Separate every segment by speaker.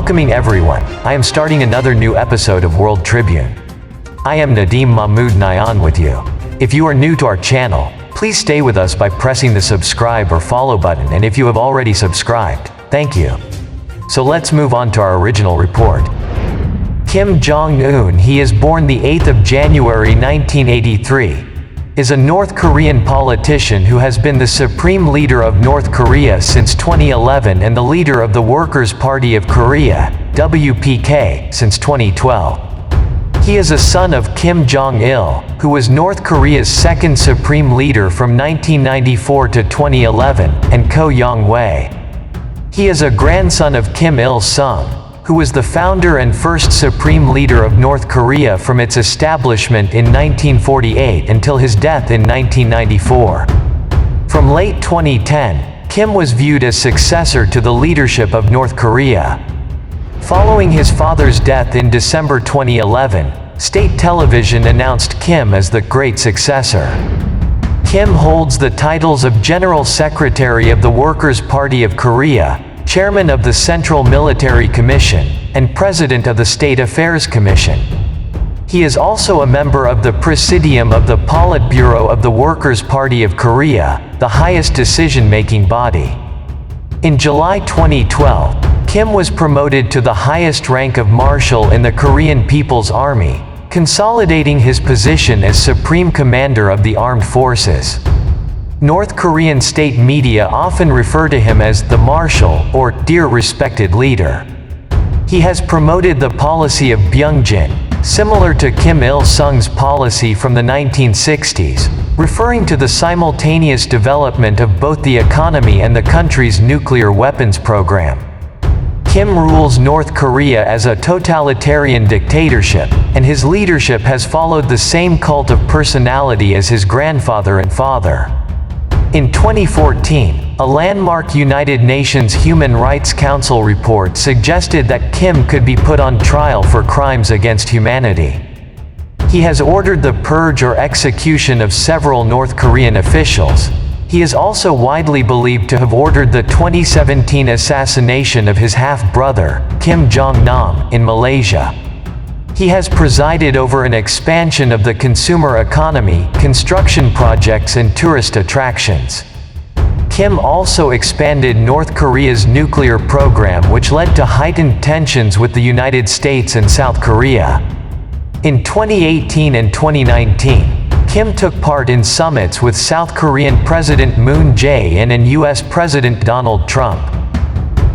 Speaker 1: Welcoming everyone, I am starting another new episode of World Tribune. I am Nadim Mahmoud Nayan with you. If you are new to our channel, please stay with us by pressing the subscribe or follow button, and if you have already subscribed, thank you. So let's move on to our original report. Kim Jong-un, he is born the 8th of January 1983, is a North Korean politician who has been the supreme leader of North Korea since 2011 and the leader of the Workers' Party of Korea, WPK, since 2012. He is a son of Kim Jong-il, who was North Korea's second supreme leader from 1994 to 2011, and Ko Young-wei. He is a grandson of Kim Il-sung, who was the founder and first supreme leader of North Korea from its establishment in 1948 until his death in 1994. From late 2010, Kim was viewed as successor to the leadership of North Korea. Following his father's death in December 2011, state television announced Kim as the great successor. Kim holds the titles of General Secretary of the Workers' Party of Korea, Chairman of the Central Military Commission, and President of the State Affairs Commission. He is also a member of the Presidium of the Politburo of the Workers' Party of Korea, the highest decision-making body. In July 2012, Kim was promoted to the highest rank of Marshal in the Korean People's Army, consolidating his position as Supreme Commander of the Armed Forces. North Korean state media often refer to him as the Marshal or Dear Respected Leader. He has promoted the policy of Byungjin, similar to Kim Il-sung's policy from the 1960s, referring to the simultaneous development of both the economy and the country's nuclear weapons program. Kim rules North Korea as a totalitarian dictatorship, and his leadership has followed the same cult of personality as his grandfather and father. In 2014, a landmark United Nations Human Rights Council report suggested that Kim could be put on trial for crimes against humanity. He has ordered the purge or execution of several North Korean officials. He is also widely believed to have ordered the 2017 assassination of his half-brother, Kim Jong-nam, in Malaysia. He has presided over an expansion of the consumer economy, construction projects and tourist attractions. Kim also expanded North Korea's nuclear program, which led to heightened tensions with the United States and South Korea. In 2018 and 2019, Kim took part in summits with South Korean President Moon Jae-in and U.S. President Donald Trump.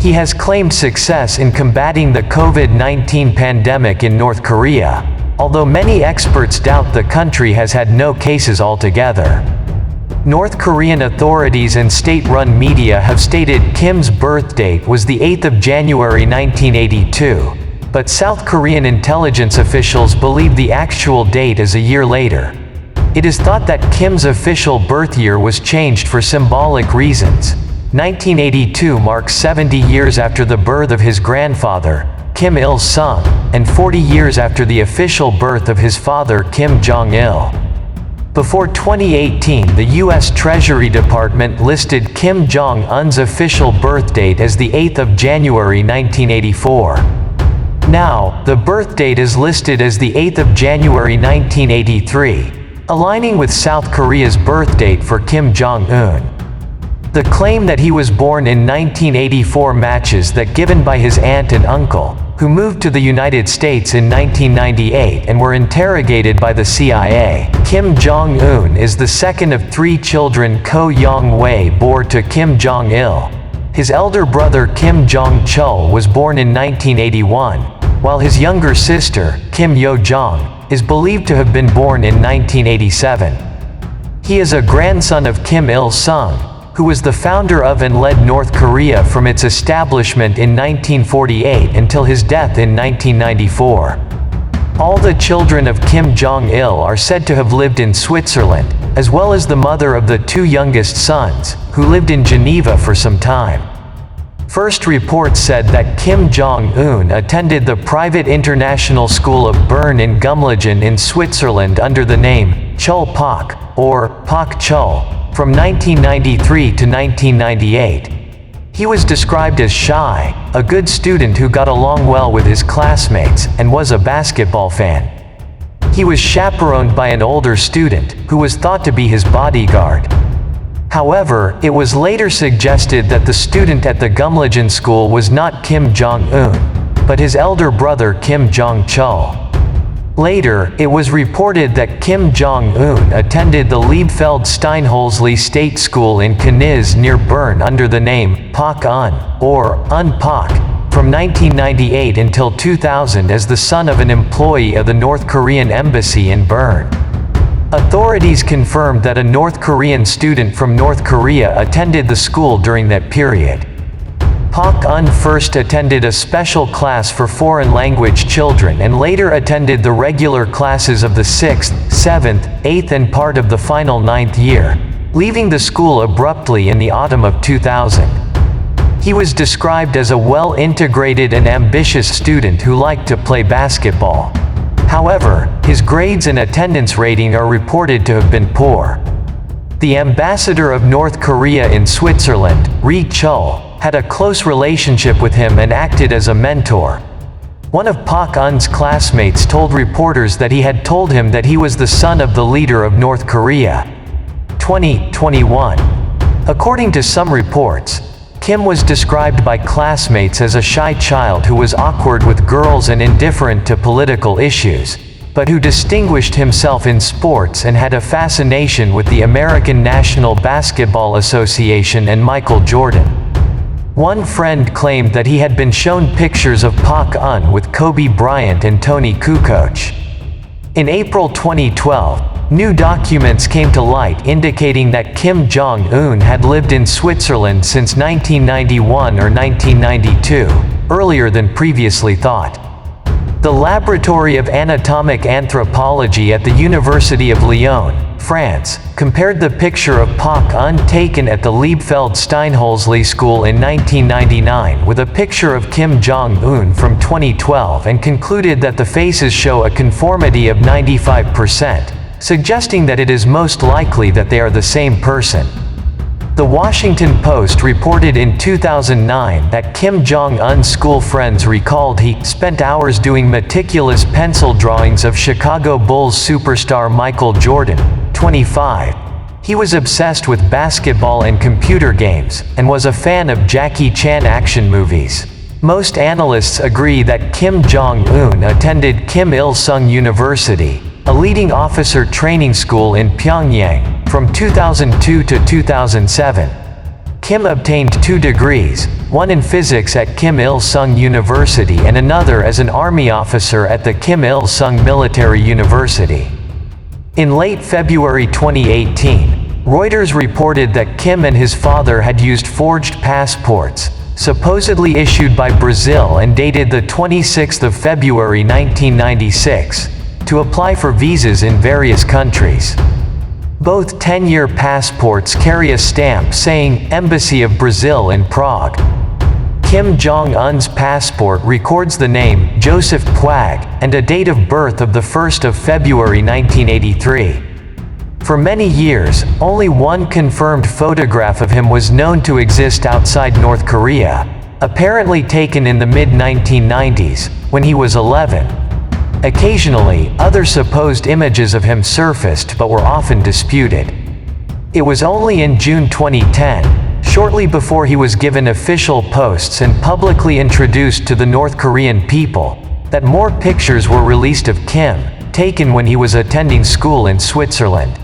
Speaker 1: He has claimed success in combating the COVID-19 pandemic in North Korea, although many experts doubt the country has had no cases altogether. North Korean authorities and state-run media have stated Kim's birth date was the 8th of January 1982, but South Korean intelligence officials believe the actual date is a year later. It is thought that Kim's official birth year was changed for symbolic reasons. 1982 marks 70 years after the birth of his grandfather, Kim Il-sung, and 40 years after the official birth of his father, Kim Jong-il. Before 2018, the U.S. Treasury Department listed Kim Jong-un's official birth date as the 8th of January 1984. Now, the birth date is listed as the 8th of January 1983, aligning with South Korea's birth date for Kim Jong-un. The claim that he was born in 1984 matches that given by his aunt and uncle, who moved to the United States in 1998 and were interrogated by the CIA. Kim Jong-un is the second of three children Ko Young-wei bore to Kim Jong-il. His elder brother Kim Jong-chul was born in 1981, while his younger sister, Kim Yo-jong, is believed to have been born in 1987. He is a grandson of Kim Il-sung, who was the founder of and led North Korea from its establishment in 1948 until his death in 1994. All the children of Kim Jong-il are said to have lived in Switzerland, as well as the mother of the two youngest sons, who lived in Geneva for some time. First reports said that Kim Jong-un attended the private international school of Bern in Gumlingen in Switzerland under the name Chul Pak, or Pak Chul, from 1993 to 1998. He was described as shy, a good student who got along well with his classmates, and was a basketball fan. He was chaperoned by an older student, who was thought to be his bodyguard. However, it was later suggested that the student at the Gumlajan school was not Kim Jong-un, but his elder brother Kim Jong-chul. Later, it was reported that Kim Jong-un attended the Liebfeld-Steinholzli State School in Kaniz near Bern under the name Pak-un, or Un-pak, from 1998 until 2000 as the son of an employee of the North Korean embassy in Bern. Authorities confirmed that a North Korean student from North Korea attended the school during that period. Pak-un first attended a special class for foreign language children and later attended the regular classes of the 6th, 7th, 8th and part of the final 9th year, leaving the school abruptly in the autumn of 2000. He was described as a well-integrated and ambitious student who liked to play basketball. However, his grades and attendance rating are reported to have been poor. The ambassador of North Korea in Switzerland, Ri Chul, had a close relationship with him and acted as a mentor. One of Pak-un's classmates told reporters that he had told him that he was the son of the leader of North Korea. 2021. According to some reports, Kim was described by classmates as a shy child who was awkward with girls and indifferent to political issues, but who distinguished himself in sports and had a fascination with the American National Basketball Association and Michael Jordan. One friend claimed that he had been shown pictures of Pak-un with Kobe Bryant and Tony Kukoc. In April 2012, new documents came to light indicating that Kim Jong-un had lived in Switzerland since 1991 or 1992, earlier than previously thought. The Laboratory of Anatomic Anthropology at the University of Lyon, France, compared the picture of Pak-un taken at the Liebfeld-Steinholzli School in 1999 with a picture of Kim Jong-un from 2012 and concluded that the faces show a conformity of 95%, suggesting that it is most likely that they are the same person. The Washington Post reported in 2009 that Kim Jong-un's school friends recalled he spent hours doing meticulous pencil drawings of Chicago Bulls superstar Michael Jordan, 25. He was obsessed with basketball and computer games, and was a fan of Jackie Chan action movies. Most analysts agree that Kim Jong-un attended Kim Il-sung University, a leading officer training school in Pyongyang, from 2002 to 2007. Kim obtained 2 degrees, one in physics at Kim Il-sung University and another as an army officer at the Kim Il-sung Military University. In late February 2018, Reuters reported that Kim and his father had used forged passports, supposedly issued by Brazil and dated the 26th of February 1996, to apply for visas in various countries. Both 10-year passports carry a stamp saying Embassy of Brazil in Prague. Kim Jong-un's passport records the name Joseph Puag and a date of birth of the 1st of February 1983. For many years, only one confirmed photograph of him was known to exist outside North Korea, apparently taken in the mid-1990s, when he was 11. Occasionally, other supposed images of him surfaced but were often disputed. It was only in June 2010, shortly before he was given official posts and publicly introduced to the North Korean people, that more pictures were released of Kim, taken when he was attending school in Switzerland.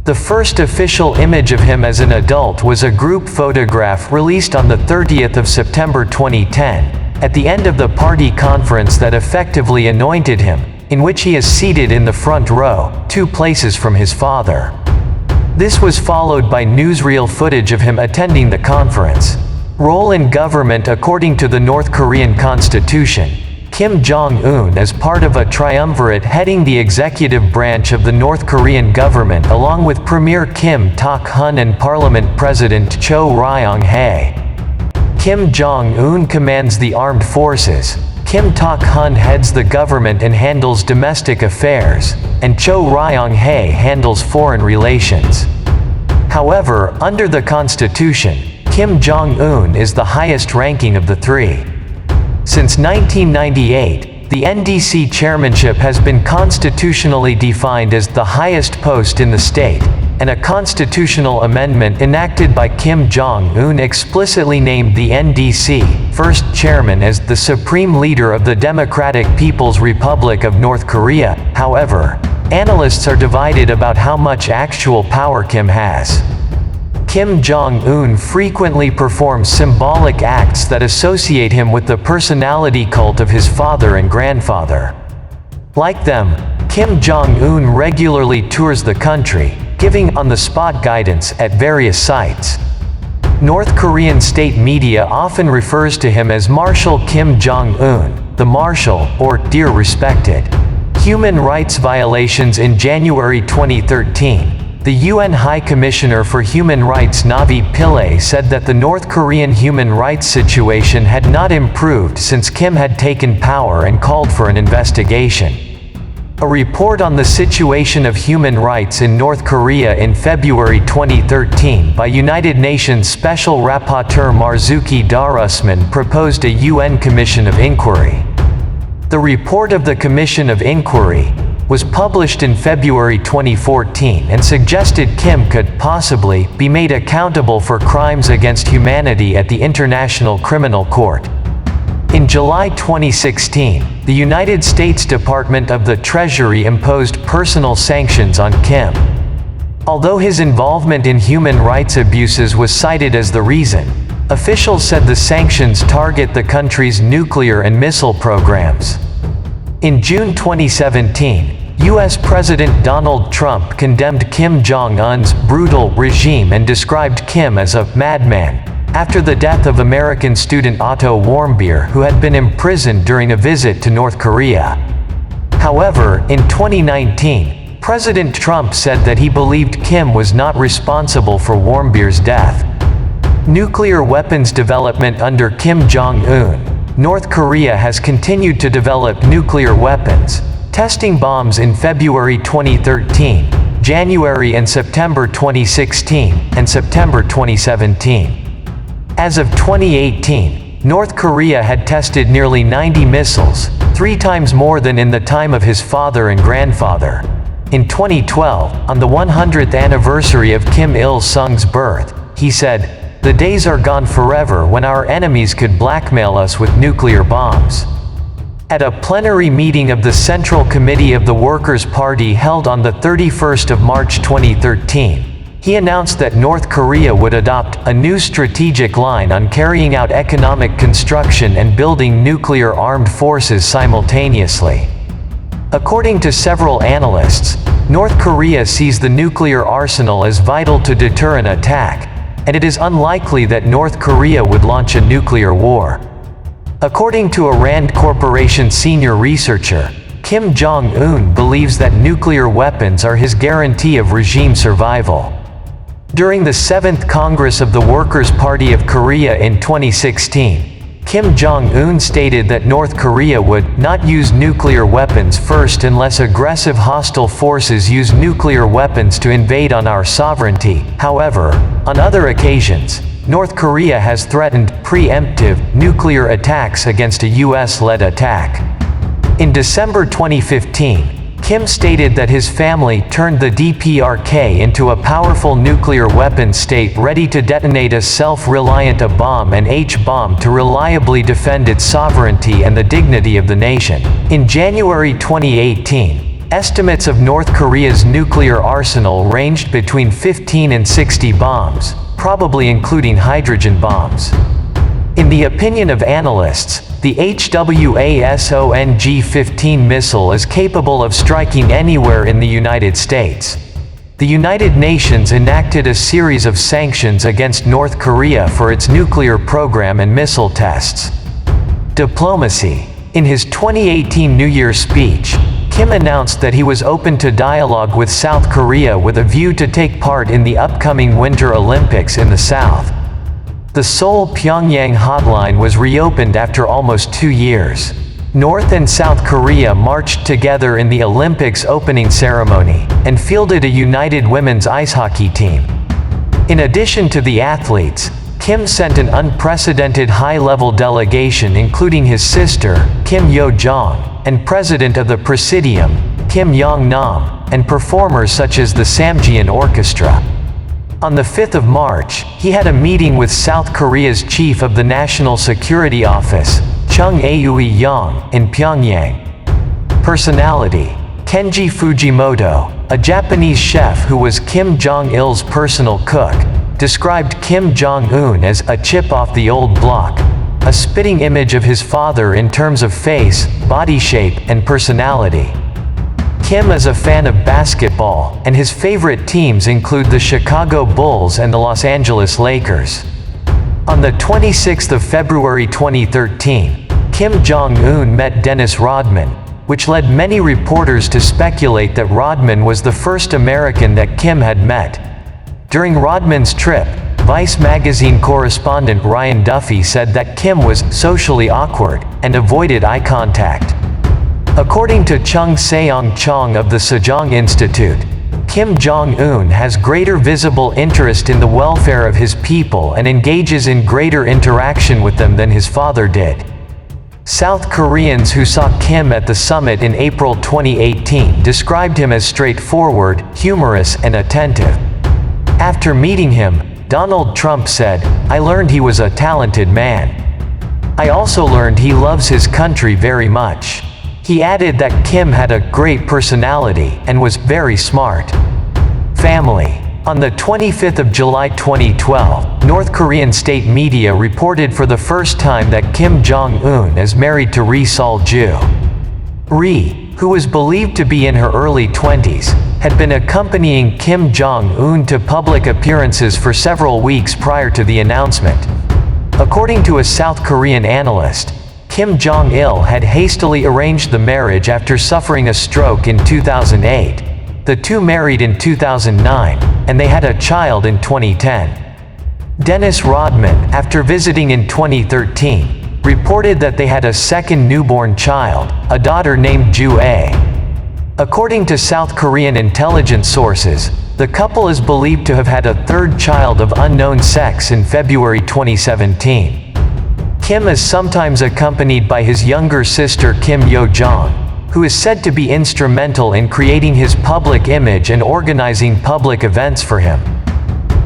Speaker 1: The first official image of him as an adult was a group photograph released on the 30th of September 2010, at the end of the party conference that effectively anointed him, in which he is seated in the front row, 2 places from his father. This was followed by newsreel footage of him attending the conference. Role in government. According to the North Korean constitution, Kim Jong-un is part of a triumvirate heading the executive branch of the North Korean government along with Premier Kim Tak-hun and Parliament President Cho Ryong-hae. Kim Jong-un commands the armed forces, Kim Tak-hun heads the government and handles domestic affairs, and Cho Ryong-hae handles foreign relations. However, under the constitution, Kim Jong-un is the highest ranking of the three. Since 1998, the NDC chairmanship has been constitutionally defined as the highest post in the state, and a constitutional amendment enacted by Kim Jong-un explicitly named the NDC first chairman as the supreme leader of the Democratic People's Republic of North Korea. However, analysts are divided about how much actual power Kim has. Kim Jong-un frequently performs symbolic acts that associate him with the personality cult of his father and grandfather. Like them, Kim Jong-un regularly tours the country, giving on-the-spot guidance at various sites. North Korean state media often refers to him as Marshal Kim Jong-un, the Marshal, or Dear Respected. Human rights violations. In January 2013, the UN High Commissioner for Human Rights Navi Pillay said that the North Korean human rights situation had not improved since Kim had taken power and called for an investigation. A report on the situation of human rights in North Korea in February 2013 by United Nations Special Rapporteur Marzuki Darusman proposed a UN Commission of Inquiry. The report of the Commission of Inquiry was published in February 2014 and suggested Kim could possibly be made accountable for crimes against humanity at the International Criminal Court. In July 2016, the United States Department of the Treasury imposed personal sanctions on Kim. Although his involvement in human rights abuses was cited as the reason, officials said the sanctions target the country's nuclear and missile programs. In June 2017, U.S. President Donald Trump condemned Kim Jong-un's brutal regime and described Kim as a madman, after the death of American student Otto Warmbier, who had been imprisoned during a visit to North Korea. However, in 2019, President Trump said that he believed Kim was not responsible for Warmbier's death. Nuclear weapons development. Under Kim Jong-un, North Korea has continued to develop nuclear weapons, testing bombs in February 2013, January and September 2016, and September 2017. As of 2018, North Korea had tested nearly 90 missiles, 3 times more than in the time of his father and grandfather. In 2012, on the 100th anniversary of Kim Il-sung's birth, he said, "The days are gone forever when our enemies could blackmail us with nuclear bombs." At a plenary meeting of the Central Committee of the Workers' Party held on the 31st of March 2013, he announced that North Korea would adopt a new strategic line on carrying out economic construction and building nuclear armed forces simultaneously. According to several analysts, North Korea sees the nuclear arsenal as vital to deter an attack, and it is unlikely that North Korea would launch a nuclear war. According to a Rand Corporation senior researcher, Kim Jong-un believes that nuclear weapons are his guarantee of regime survival. During the 7th Congress of the Workers' Party of Korea in 2016, Kim Jong-un stated that North Korea would not use nuclear weapons first unless aggressive hostile forces use nuclear weapons to invade on our sovereignty. However, on other occasions, North Korea has threatened preemptive nuclear attacks against a US-led attack. In December 2015, Kim stated that his family turned the DPRK into a powerful nuclear weapon state ready to detonate a self-reliant A-bomb and H-bomb to reliably defend its sovereignty and the dignity of the nation. In January 2018, estimates of North Korea's nuclear arsenal ranged between 15 and 60 bombs, probably including hydrogen bombs. In the opinion of analysts, the HWASONG-15 missile is capable of striking anywhere in the United States. The United Nations enacted a series of sanctions against North Korea for its nuclear program and missile tests. Diplomacy. In his 2018 New Year speech, Kim announced that he was open to dialogue with South Korea with a view to take part in the upcoming Winter Olympics in the South. The Seoul-Pyongyang hotline was reopened after almost 2 years. North and South Korea marched together in the Olympics opening ceremony, and fielded a united women's ice hockey team. In addition to the athletes, Kim sent an unprecedented high-level delegation including his sister, Kim Yo-jong, and President of the Presidium, Kim Yong-nam, and performers such as the Samjian Orchestra. On the 5th of March, he had a meeting with South Korea's chief of the National Security Office, Chung Aui-yong, in Pyongyang. Personality: Kenji Fujimoto, a Japanese chef who was Kim Jong-il's personal cook, described Kim Jong-un as a chip off the old block, a spitting image of his father in terms of face, body shape, and personality. Kim is a fan of basketball, and his favorite teams include the Chicago Bulls and the Los Angeles Lakers. On the 26th of February 2013, Kim Jong-un met Dennis Rodman, which led many reporters to speculate that Rodman was the first American that Kim had met. During Rodman's trip, Vice magazine correspondent Ryan Duffy said that Kim was socially awkward and avoided eye contact. According to Chung Seong-chong of the Sejong Institute, Kim Jong-un has greater visible interest in the welfare of his people and engages in greater interaction with them than his father did. South Koreans who saw Kim at the summit in April 2018 described him as straightforward, humorous, and attentive. After meeting him, Donald Trump said, "I learned he was a talented man. I also learned he loves his country very much." He added that Kim had a great personality and was very smart. Family. On the 25th of July 2012, North Korean state media reported for the first time that Kim Jong-un is married to Ri Sol-ju. Ri, who was believed to be in her early 20s, had been accompanying Kim Jong-un to public appearances for several weeks prior to the announcement. According to a South Korean analyst, Kim Jong-il had hastily arranged the marriage after suffering a stroke in 2008. The two married in 2009, and they had a child in 2010. Dennis Rodman, after visiting in 2013, reported that they had a second newborn child, a daughter named Ju-ae. According to South Korean intelligence sources, the couple is believed to have had a third child of unknown sex in February 2017. Kim is sometimes accompanied by his younger sister Kim Yo-jong, who is said to be instrumental in creating his public image and organizing public events for him.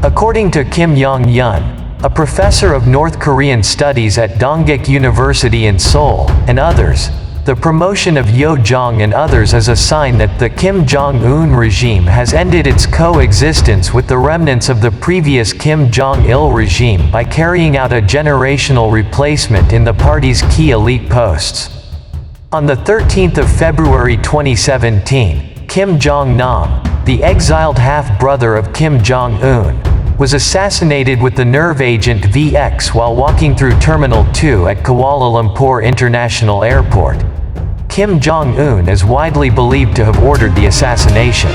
Speaker 1: According to Kim Yong-yun, a professor of North Korean studies at Dongguk University in Seoul, and others, the promotion of Yo-jong and others is a sign that the Kim Jong-un regime has ended its coexistence with the remnants of the previous Kim Jong-il regime by carrying out a generational replacement in the party's key elite posts. On the 13th of February 2017, Kim Jong-nam, the exiled half-brother of Kim Jong-un, was assassinated with the nerve agent VX while walking through Terminal 2 at Kuala Lumpur International Airport. Kim Jong-un is widely believed to have ordered the assassination.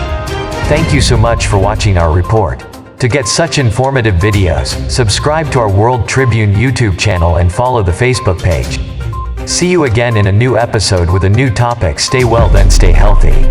Speaker 1: Thank you so much for watching our report. To get such informative videos, subscribe to our World Tribune YouTube channel and follow the Facebook page. See you again in a new episode with a new topic. Stay well then stay healthy.